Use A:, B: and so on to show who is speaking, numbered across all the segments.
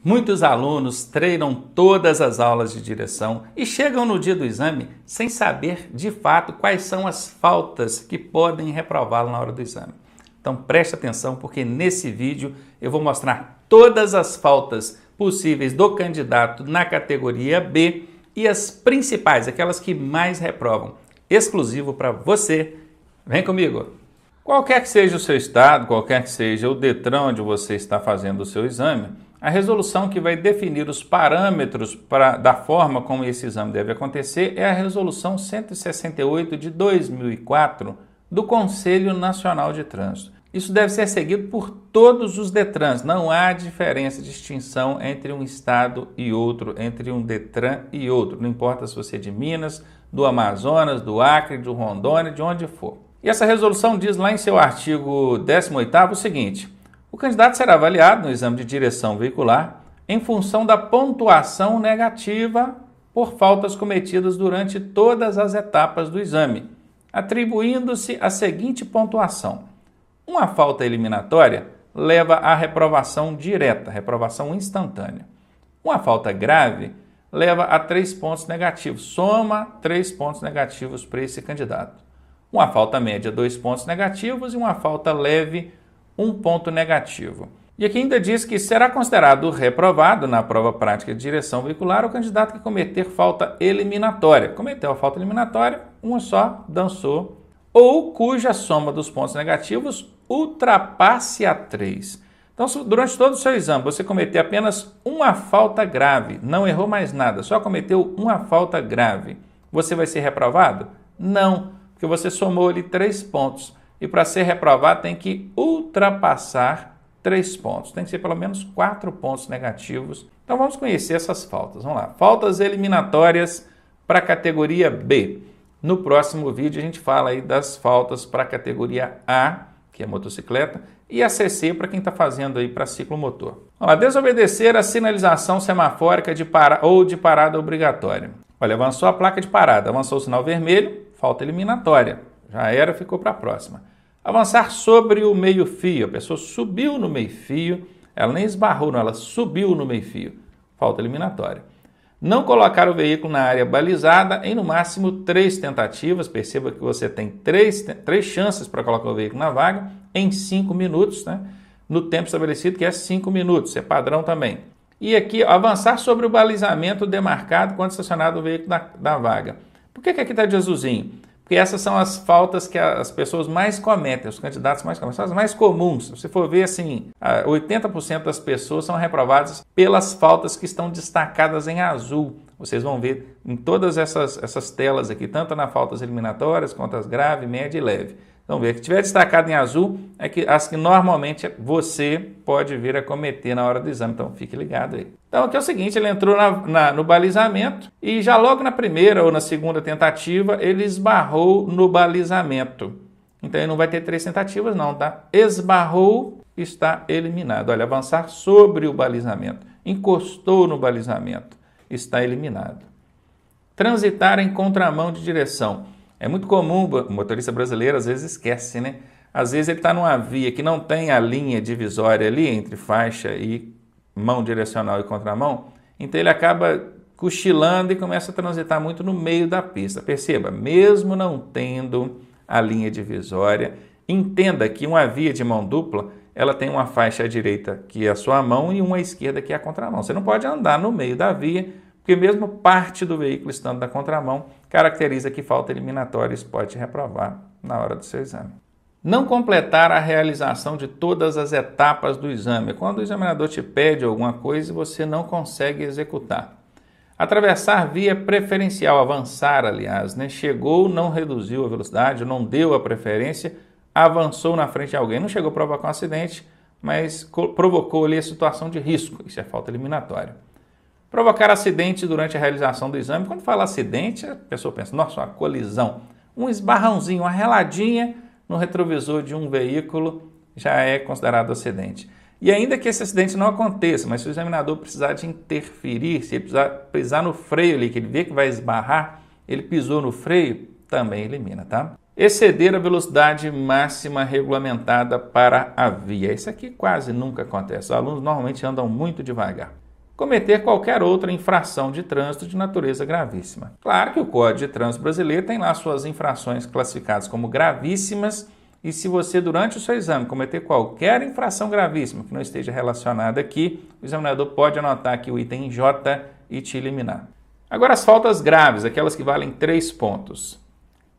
A: Muitos alunos treinam todas as aulas de direção e chegam no dia do exame sem saber de fato quais são as faltas que podem reprová-lo na hora do exame. Então preste atenção porque nesse vídeo eu vou mostrar todas as faltas possíveis do candidato na categoria B e as principais, aquelas que mais reprovam, exclusivo para você. Vem comigo! Qualquer que seja o seu estado, qualquer que seja o DETRAN onde você está fazendo o seu exame, a resolução que vai definir os parâmetros da forma como esse exame deve acontecer é a Resolução 168 de 2004 do Conselho Nacional de Trânsito. Isso deve ser seguido por todos os DETRANs, não há diferença, distinção entre um estado e outro, entre um DETRAN e outro, não importa se você é de Minas, do Amazonas, do Acre, do Rondônia, de onde for. E essa resolução diz lá em seu artigo 18º o seguinte: o candidato será avaliado no exame de direção veicular em função da pontuação negativa por faltas cometidas durante todas as etapas do exame, atribuindo-se a seguinte pontuação: uma falta eliminatória leva à reprovação direta, reprovação instantânea. Uma falta grave leva a 3 pontos negativos, soma 3 pontos negativos para esse candidato. Uma falta média, 2 pontos negativos e uma falta leve, 1 ponto negativo. E aqui ainda diz que será considerado reprovado na prova prática de direção veicular o candidato que cometer falta eliminatória. Cometeu a falta eliminatória, uma só, dançou, ou cuja soma dos pontos negativos ultrapasse a 3. Então, se durante todo o seu exame você cometer apenas uma falta grave, não errou mais nada, só cometeu uma falta grave, você vai ser reprovado? Não, porque você somou ali 3 pontos. E para ser reprovado tem que ultrapassar 3 pontos. Tem que ser pelo menos 4 pontos negativos. Então vamos conhecer essas faltas. Vamos lá. Faltas eliminatórias para a categoria B. No próximo vídeo a gente fala aí das faltas para a categoria A, que é motocicleta, e a CC para quem está fazendo aí para ciclomotor. Vamos lá. Desobedecer a sinalização semafórica ou de parada obrigatória. Olha, avançou a placa de parada, avançou o sinal vermelho, falta eliminatória. Já era, ficou para a próxima. Avançar sobre o meio-fio. A pessoa subiu no meio-fio, ela nem esbarrou, não, ela subiu no meio-fio. Falta eliminatória. Não colocar o veículo na área balizada em no máximo 3 tentativas. Perceba que você tem 3 chances para colocar o veículo na vaga em 5 minutos, né? No tempo estabelecido, que é 5 minutos. É padrão também. E aqui, avançar sobre o balizamento demarcado quando estacionado o veículo da vaga. Por que aqui está de azulzinho? Porque essas são as faltas que as pessoas mais cometem, os candidatos mais cometem, são as mais comuns. Se você for ver, assim, 80% das pessoas são reprovadas pelas faltas que estão destacadas em azul. Vocês vão ver em todas essas telas aqui, tanto nas faltas eliminatórias, quanto as grave, média e leve. Vamos ver, que tiver destacado em azul, é que as que normalmente você pode vir a cometer na hora do exame, então fique ligado aí. Então aqui é o seguinte, ele entrou no balizamento e já logo na primeira ou na segunda tentativa, ele esbarrou no balizamento. Então ele não vai ter 3 tentativas não, tá? Esbarrou, está eliminado. Olha, avançar sobre o balizamento, encostou no balizamento, está eliminado. Transitar em contramão de direção. É muito comum, o motorista brasileiro às vezes esquece, né? Às vezes ele está numa via que não tem a linha divisória ali entre faixa e mão direcional e contramão, então ele acaba cochilando e começa a transitar muito no meio da pista. Perceba, mesmo não tendo a linha divisória, entenda que uma via de mão dupla, ela tem uma faixa à direita que é a sua mão e uma à esquerda que é a contramão. Você não pode andar no meio da via, porque mesmo parte do veículo estando na contramão, caracteriza que falta eliminatória e isso pode te reprovar na hora do seu exame. Não completar a realização de todas as etapas do exame. Quando o examinador te pede alguma coisa e você não consegue executar. Atravessar via preferencial, avançar, aliás, né? Chegou, não reduziu a velocidade, não deu a preferência, avançou na frente de alguém. Não chegou a provocar um acidente, mas provocou ali a situação de risco. Isso é falta eliminatória. Provocar acidente durante a realização do exame. Quando fala acidente, a pessoa pensa, nossa, uma colisão, um esbarrãozinho, uma reladinha no retrovisor de um veículo já é considerado acidente. E ainda que esse acidente não aconteça, mas se o examinador precisar de interferir, se ele pisar no freio ali, que ele vê que vai esbarrar, ele pisou no freio, também elimina, tá? Exceder a velocidade máxima regulamentada para a via. Isso aqui quase nunca acontece. Os alunos normalmente andam muito devagar. cometer qualquer outra infração de trânsito de natureza gravíssima. Claro que o Código de Trânsito Brasileiro tem lá suas infrações classificadas como gravíssimas, e se você, durante o seu exame, cometer qualquer infração gravíssima que não esteja relacionada aqui, o examinador pode anotar aqui o item J e te eliminar. Agora, as faltas graves, aquelas que valem 3 pontos.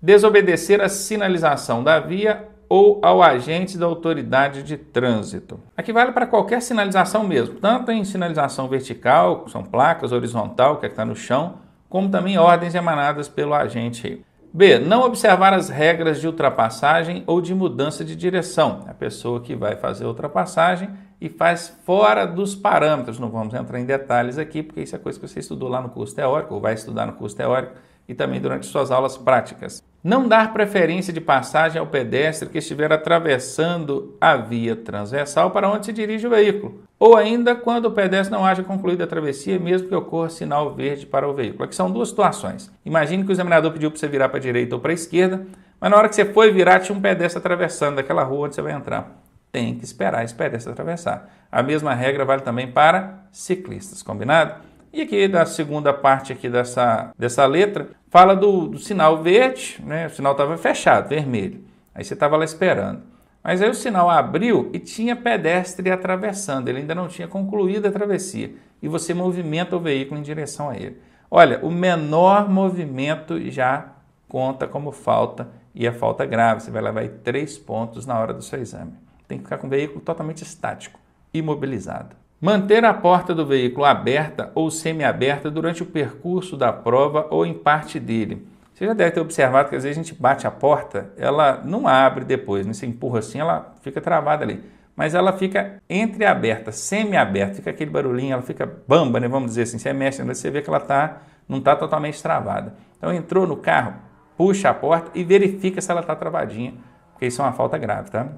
A: Desobedecer a sinalização da via ou ao agente da autoridade de trânsito. Aqui vale para qualquer sinalização mesmo, tanto em sinalização vertical, que são placas, horizontal, que é que está no chão, como também ordens emanadas pelo agente. B. Não observar as regras de ultrapassagem ou de mudança de direção. A pessoa que vai fazer a ultrapassagem e faz fora dos parâmetros. Não vamos entrar em detalhes aqui, porque isso é coisa que você estudou lá no curso teórico, ou vai estudar no curso teórico, e também durante suas aulas práticas. Não dar preferência de passagem ao pedestre que estiver atravessando a via transversal para onde se dirige o veículo, ou ainda quando o pedestre não haja concluído a travessia, mesmo que ocorra sinal verde para o veículo. Aqui são duas situações. Imagine que o examinador pediu para você virar para a direita ou para a esquerda, mas na hora que você foi virar, tinha um pedestre atravessando daquela rua onde você vai entrar. Tem que esperar esse pedestre atravessar. A mesma regra vale também para ciclistas, combinado? E aqui da segunda parte aqui dessa letra, fala do sinal verde, né? O sinal estava fechado, vermelho. Aí você estava lá esperando. Mas aí o sinal abriu e tinha pedestre atravessando. Ele ainda não tinha concluído a travessia. E você movimenta o veículo em direção a ele. Olha, o menor movimento já conta como falta e é falta grave. Você vai levar aí 3 pontos na hora do seu exame. Tem que ficar com o veículo totalmente estático, imobilizado. Manter a porta do veículo aberta ou semi-aberta durante o percurso da prova ou em parte dele. Você já deve ter observado que às vezes a gente bate a porta, ela não abre depois, né? Você empurra assim, ela fica travada ali. Mas ela fica entreaberta, semi-aberta, fica aquele barulhinho, ela fica bamba, né? Vamos dizer assim, você mexe, você vê que ela não está totalmente travada. Então entrou no carro, puxa a porta e verifica se ela está travadinha, porque isso é uma falta grave, tá?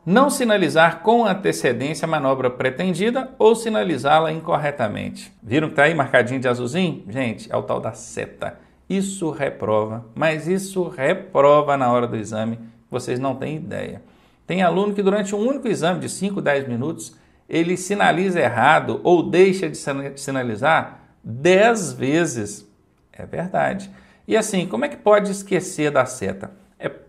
A: Não sinalizar com antecedência a manobra pretendida ou sinalizá-la incorretamente. Viram que está aí marcadinho de azulzinho? Gente, é o tal da seta. Isso reprova, mas isso reprova na hora do exame, vocês não têm ideia. Tem aluno que durante um único exame de 5, 10 minutos, ele sinaliza errado ou deixa de sinalizar 10 vezes. É verdade. E assim, como é que pode esquecer da seta?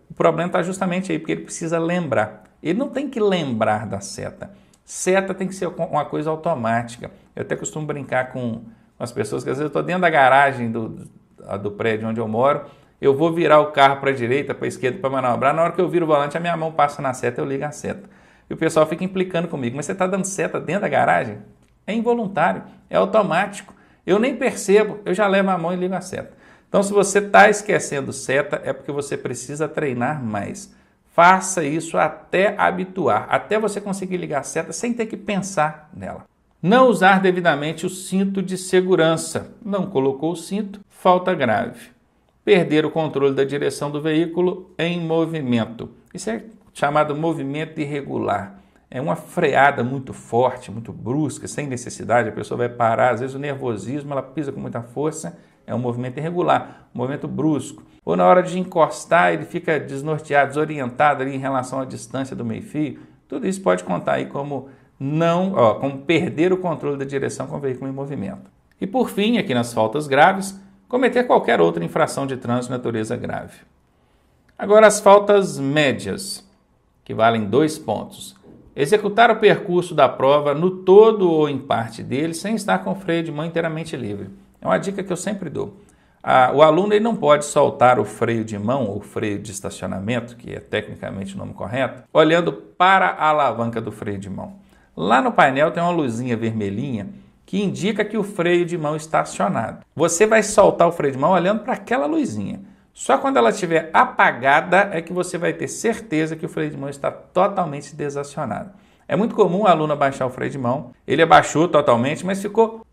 A: O problema está justamente aí, porque ele precisa lembrar. Ele não tem que lembrar da seta. Seta tem que ser uma coisa automática. Eu até costumo brincar com as pessoas que às vezes eu estou dentro da garagem do prédio onde eu moro, eu vou virar o carro para a direita, para a esquerda, para manobrar. Na hora que eu viro o volante, a minha mão passa na seta, eu ligo a seta. E o pessoal fica implicando comigo, mas você está dando seta dentro da garagem? É involuntário, é automático. Eu nem percebo, eu já levo a mão e ligo a seta. Então, se você está esquecendo seta, é porque você precisa treinar mais. Faça isso até habituar, até você conseguir ligar a seta sem ter que pensar nela. Não usar devidamente o cinto de segurança. Não colocou o cinto, falta grave. Perder o controle da direção do veículo em movimento. Isso é chamado movimento irregular. É uma freada muito forte, muito brusca, sem necessidade. A pessoa vai parar, às vezes o nervosismo, ela pisa com muita força. É um movimento irregular, um movimento brusco. Ou na hora de encostar, ele fica desnorteado, desorientado ali em relação à distância do meio-fio. Tudo isso pode contar aí como perder o controle da direção com o veículo em movimento. E por fim, aqui nas faltas graves, cometer qualquer outra infração de trânsito de natureza grave. Agora as faltas médias, que valem 2 pontos. Executar o percurso da prova no todo ou em parte dele, sem estar com o freio de mão inteiramente livre. É uma dica que eu sempre dou. O aluno ele não pode soltar o freio de mão ou freio de estacionamento, que é tecnicamente o nome correto, olhando para a alavanca do freio de mão. Lá no painel tem uma luzinha vermelhinha que indica que o freio de mão está acionado. Você vai soltar o freio de mão olhando para aquela luzinha. Só quando ela estiver apagada é que você vai ter certeza que o freio de mão está totalmente desacionado. É muito comum o aluno abaixar o freio de mão. Ele abaixou totalmente, mas ficou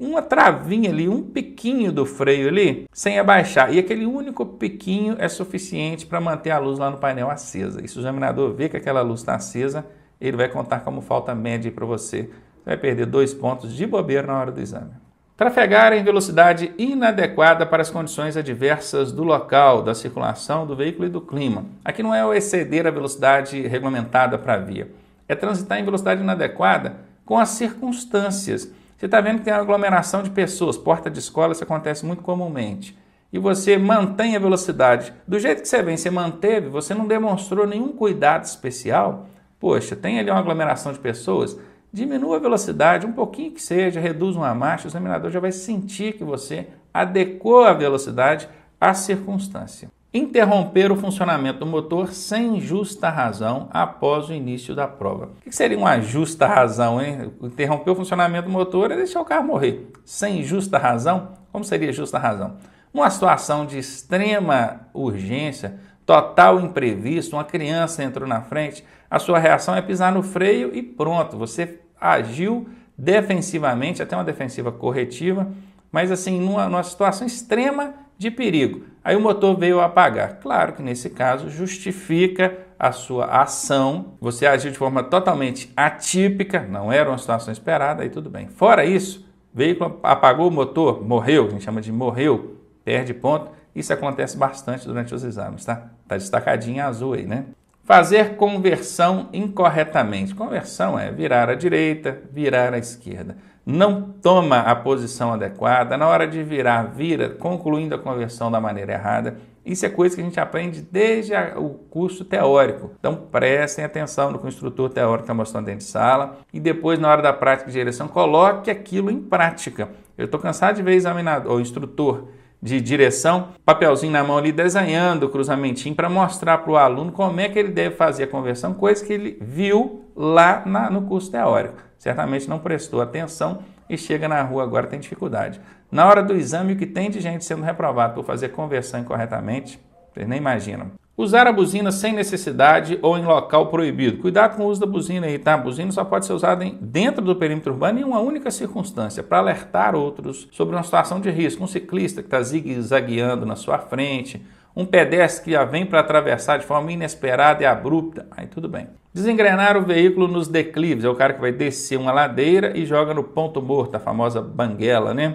A: uma travinha ali, um piquinho do freio ali, sem abaixar. E aquele único piquinho é suficiente para manter a luz lá no painel acesa. E se o examinador vê que aquela luz está acesa, ele vai contar como falta média para você. Você vai perder 2 pontos de bobeira na hora do exame. Trafegar em velocidade inadequada para as condições adversas do local, da circulação, do veículo e do clima. Aqui não é o exceder a velocidade regulamentada para a via. É transitar em velocidade inadequada com as circunstâncias. Você está vendo que tem uma aglomeração de pessoas, porta de escola, isso acontece muito comumente. E você mantém a velocidade. Do jeito que você vem, você manteve, você não demonstrou nenhum cuidado especial. Poxa, tem ali uma aglomeração de pessoas, diminua a velocidade, um pouquinho que seja, reduz uma marcha, o examinador já vai sentir que você adequou a velocidade à circunstância. Interromper o funcionamento do motor sem justa razão após o início da prova. O que seria uma justa razão, hein? Interromper o funcionamento do motor é deixar o carro morrer. Sem justa razão? Como seria justa razão? Uma situação de extrema urgência, total imprevisto, uma criança entrou na frente, a sua reação é pisar no freio e pronto, você agiu defensivamente, até uma defensiva corretiva, mas assim, numa situação extrema de perigo. Aí o motor veio a apagar. Claro que nesse caso justifica a sua ação, você agiu de forma totalmente atípica, não era uma situação esperada, aí tudo bem. Fora isso, o veículo apagou o motor, morreu, a gente chama de morreu, perde ponto. Isso acontece bastante durante os exames, tá? Tá destacadinho em azul aí, né? Fazer conversão incorretamente. Conversão é virar à direita, virar à esquerda. Não toma a posição adequada, na hora de virar, vira, concluindo a conversão da maneira errada. Isso é coisa que a gente aprende desde o curso teórico. Então prestem atenção no que o instrutor teórico está mostrando dentro de sala e depois, na hora da prática de direção, coloque aquilo em prática. Eu estou cansado de ver examinador, ou instrutor de direção, papelzinho na mão ali, desenhando o cruzamentinho para mostrar para o aluno como é que ele deve fazer a conversão, coisa que ele viu lá no curso teórico. Certamente não prestou atenção e chega na rua agora tem dificuldade. Na hora do exame, o que tem de gente sendo reprovado por fazer conversão incorretamente, vocês nem imaginam. Usar a buzina sem necessidade ou em local proibido. Cuidado com o uso da buzina aí, tá? A buzina só pode ser usada dentro do perímetro urbano em uma única circunstância, para alertar outros sobre uma situação de risco. Um ciclista que está zigue-zagueando na sua frente, um pedestre que já vem para atravessar de forma inesperada e abrupta, aí tudo bem. Desengrenar o veículo nos declives, é o cara que vai descer uma ladeira e joga no ponto morto, a famosa banguela, né?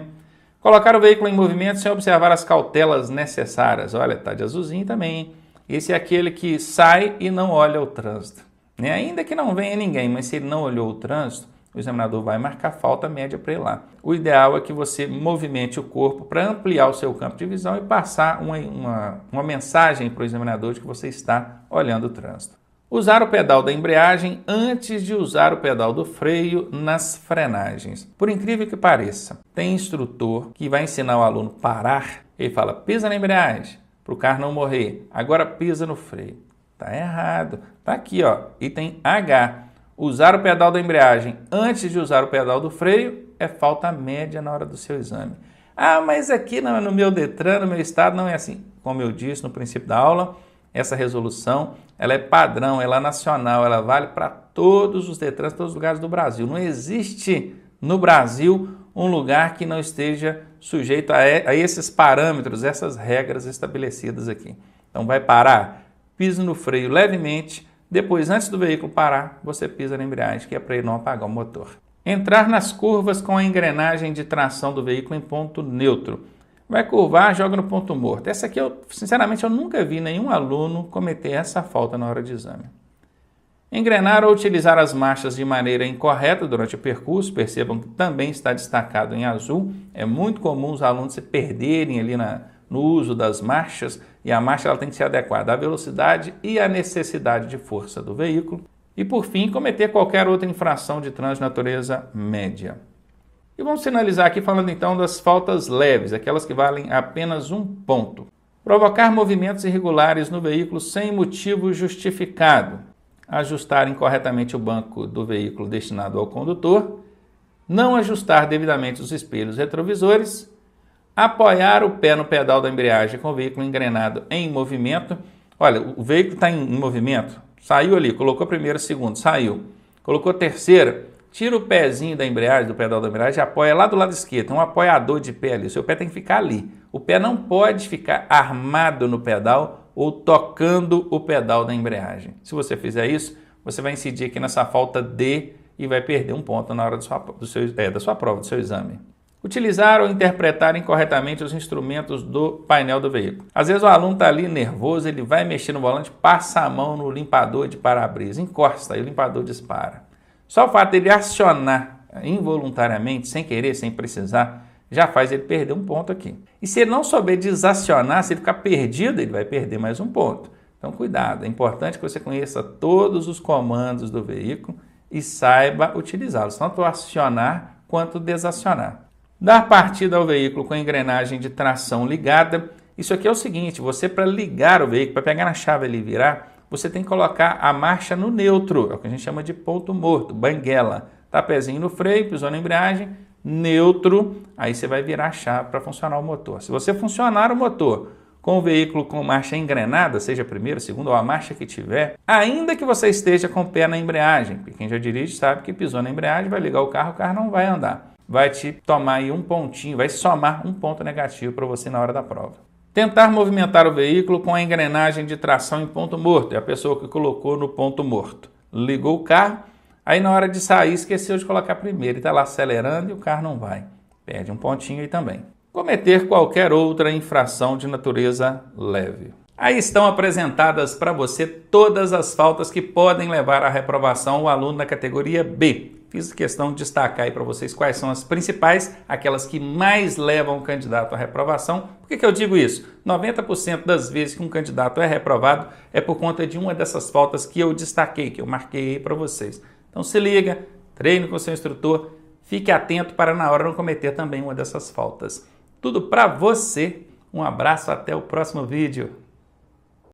A: Colocar o veículo em movimento sem observar as cautelas necessárias. Olha, tá de azulzinho também, hein? Esse é aquele que sai e não olha o trânsito. Né? Ainda que não venha ninguém, mas se ele não olhou o trânsito, o examinador vai marcar falta média para ele lá. O ideal é que você movimente o corpo para ampliar o seu campo de visão e passar uma mensagem para o examinador de que você está olhando o trânsito. Usar o pedal da embreagem antes de usar o pedal do freio nas frenagens. Por incrível que pareça, tem instrutor que vai ensinar o aluno a parar, ele fala, pisa na embreagem, para o carro não morrer. Agora pisa no freio. Tá errado. Tá aqui, ó. Item H. Usar o pedal da embreagem antes de usar o pedal do freio é falta média na hora do seu exame. Ah, mas aqui no meu Detran, no meu estado, não é assim. Como eu disse no princípio da aula, essa resolução ela é padrão, ela é nacional, ela vale para todos os Detrans, todos os lugares do Brasil. Não existe no Brasil um lugar que não esteja sujeito a esses parâmetros, essas regras estabelecidas aqui. Então vai parar, pisa no freio levemente, depois antes do veículo parar, você pisa na embreagem, que é para ele não apagar o motor. Entrar nas curvas com a engrenagem de tração do veículo em ponto neutro. Vai curvar, joga no ponto morto. Essa aqui, sinceramente, eu nunca vi nenhum aluno cometer essa falta na hora de exame. Engrenar ou utilizar as marchas de maneira incorreta durante o percurso, percebam que também está destacado em azul. É muito comum os alunos se perderem ali no uso das marchas, e a marcha ela tem que ser adequada à velocidade e à necessidade de força do veículo. E, por fim, cometer qualquer outra infração de trânsito de natureza média. E vamos finalizar aqui falando então das faltas leves, aquelas que valem apenas 1 ponto. Provocar movimentos irregulares no veículo sem motivo justificado. Ajustar incorretamente o banco do veículo destinado ao condutor. Não ajustar devidamente os espelhos retrovisores. Apoiar o pé no pedal da embreagem com o veículo engrenado em movimento. Olha, o veículo está em movimento, saiu ali, colocou primeiro, segundo, saiu. Colocou terceira, tira o pezinho da embreagem, do pedal da embreagem, apoia lá do lado esquerdo, tem um apoiador de pé ali, o seu pé tem que ficar ali. O pé não pode ficar armado no pedal ou tocando o pedal da embreagem. Se você fizer isso, você vai incidir aqui nessa falta D e vai perder 1 ponto na hora da sua prova, do seu exame. Utilizar ou interpretar incorretamente os instrumentos do painel do veículo. Às vezes o aluno está ali nervoso, ele vai mexer no volante, passa a mão no limpador de para-brisa, encosta e o limpador dispara. Só o fato dele acionar involuntariamente, sem querer, sem precisar, já faz ele perder um ponto aqui. E se ele não souber desacionar, se ele ficar perdido, ele vai perder mais um ponto. Então cuidado, é importante que você conheça todos os comandos do veículo e saiba utilizá-los, tanto acionar quanto desacionar. Dar partida ao veículo com a engrenagem de tração ligada. Isso aqui é o seguinte, você para ligar o veículo, para pegar na chave ali e virar, você tem que colocar a marcha no neutro, é o que a gente chama de ponto morto, banguela. Tá, pezinho no freio, pisou na embreagem, neutro, aí você vai virar a chave para funcionar o motor. Se você funcionar o motor com o veículo com marcha engrenada, seja a primeira, a segunda ou a marcha que tiver, ainda que você esteja com o pé na embreagem, porque quem já dirige sabe que pisou na embreagem, vai ligar o carro não vai andar. Vai te tomar aí um pontinho, vai somar um ponto negativo para você na hora da prova. Tentar movimentar o veículo com a engrenagem de tração em ponto morto, é a pessoa que colocou no ponto morto. Ligou o carro, aí na hora de sair esqueceu de colocar primeiro, e está lá acelerando e o carro não vai. Perde um pontinho aí também. Cometer qualquer outra infração de natureza leve. Aí estão apresentadas para você todas as faltas que podem levar à reprovação o aluno da categoria B. Fiz questão de destacar aí para vocês quais são as principais, aquelas que mais levam o candidato à reprovação. Por que eu digo isso? 90% das vezes que um candidato é reprovado é por conta de uma dessas faltas que eu destaquei, que eu marquei aí para vocês. Então se liga, treine com o seu instrutor, fique atento para na hora não cometer também uma dessas faltas. Tudo para você. Um abraço, até o próximo vídeo.